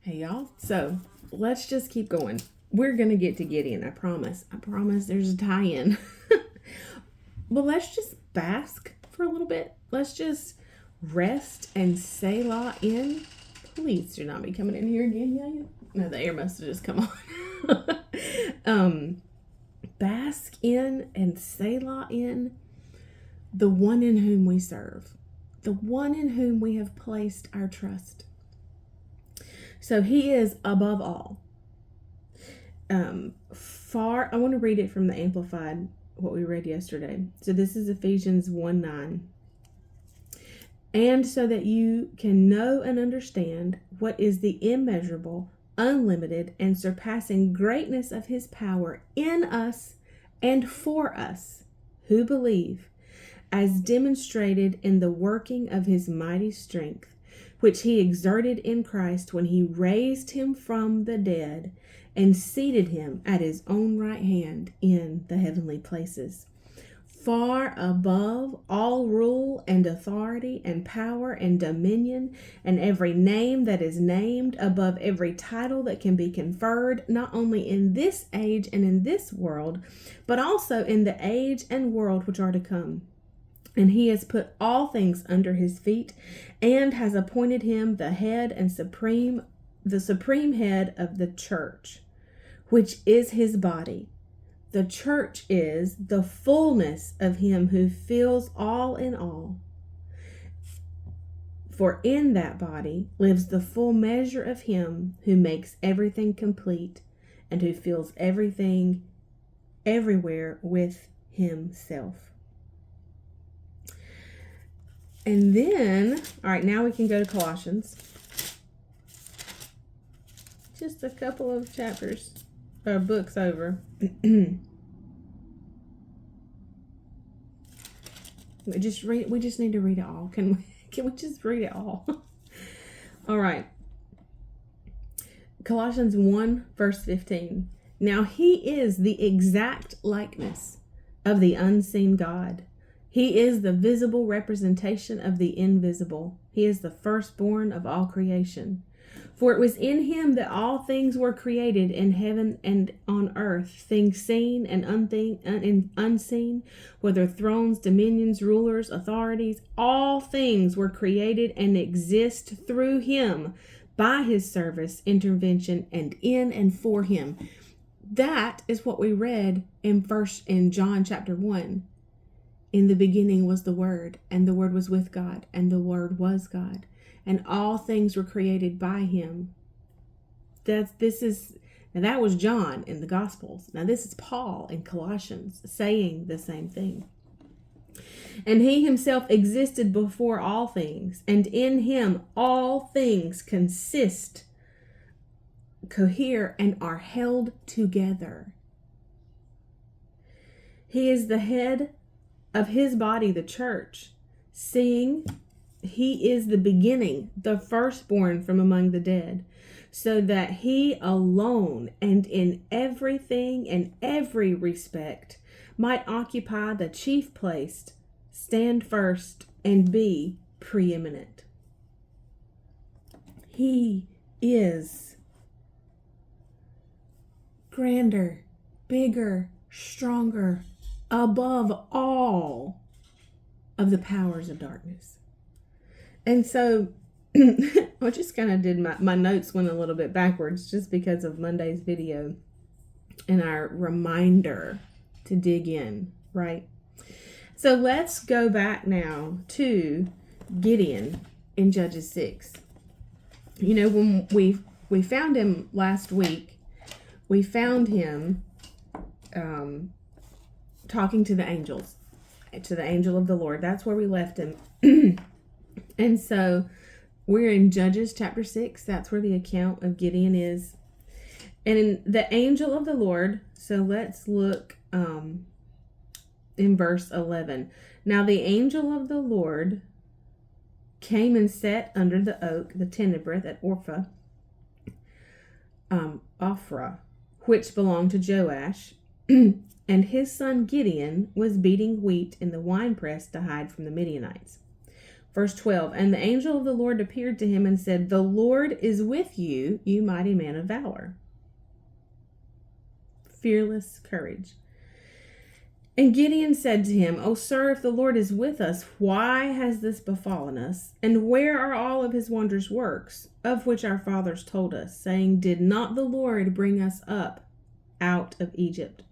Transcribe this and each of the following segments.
Hey, y'all. So let's just keep going. We're going to get to Gideon. I promise. I promise there's a tie-in. But let's just bask for a little bit. Let's just rest and Selah in. Please do not be coming in here again. Yeah. No, the air must have just come on. Bask in and Selah in the one in whom we serve, the one in whom we have placed our trust. So he is above all. I want to read it from the Amplified, what we read yesterday. So this is Ephesians 1:9. And so that you can know and understand what is the immeasurable, unlimited, and surpassing greatness of his power in us and for us who believe, as demonstrated in the working of his mighty strength, which he exerted in Christ when he raised him from the dead and seated him at his own right hand in the heavenly places, far above all rule and authority and power and dominion and every name that is named, above every title that can be conferred, not only in this age and in this world, but also in the age and world which are to come. And he has put all things under his feet and has appointed him the head and the supreme head of the church, which is his body. The church is the fullness of him who fills all in all. For in that body lives the full measure of him who makes everything complete and who fills everything everywhere with himself. And then, all right, now we can go to Colossians. Just a couple of chapters, or books over. We just need to read it all. Can we just read it all? All right. Colossians 1, verse 15. Now he is the exact likeness of the unseen God. He is the visible representation of the invisible. He is the firstborn of all creation. For it was in him that all things were created in heaven and on earth, things seen and unseen, whether thrones, dominions, rulers, authorities. All things were created and exist through him, by his service, intervention, and in and for him. That is what we read in John chapter 1. In the beginning was the Word, and the Word was with God, and the Word was God, and all things were created by him. That was John in the Gospels. Now this is Paul in Colossians saying the same thing. And he himself existed before all things, and in him all things consist, cohere, and are held together. He is the head of his body, the church, seeing he is the beginning, the firstborn from among the dead, so that he alone and in everything and every respect might occupy the chief place, stand first, and be preeminent. He is grander, bigger, stronger, above all of the powers of darkness. And so I just kind of did my notes went a little bit backwards just because of Monday's video and our reminder to dig in, right? So let's go back now to Gideon in Judges 6. You know, when we found him last week, we found him talking to the angels, to the angel of the Lord. That's where we left him. And so we're in Judges chapter 6. That's where the account of Gideon is. And in the angel of the Lord, so let's look in verse 11. Now the angel of the Lord came and sat under the oak, the terebinth at Ophrah, which belonged to Joash. And his son Gideon was beating wheat in the winepress to hide from the Midianites. Verse 12, and the angel of the Lord appeared to him and said, the Lord is with you, you mighty man of valor. Fearless courage. And Gideon said to him, O sir, if the Lord is with us, why has this befallen us? And where are all of his wondrous works, of which our fathers told us, saying, did not the Lord bring us up out of Egypt?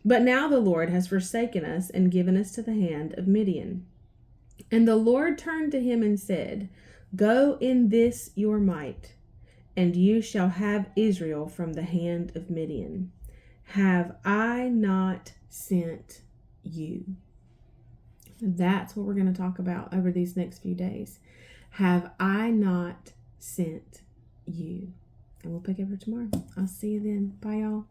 But now the Lord has forsaken us and given us to the hand of Midian. And the Lord turned to him and said, go in this your might, and you shall have Israel from the hand of Midian. Have I not sent you? That's what we're going to talk about over these next few days. Have I not sent you? And we'll pick up for tomorrow. I'll see you then. Bye, y'all.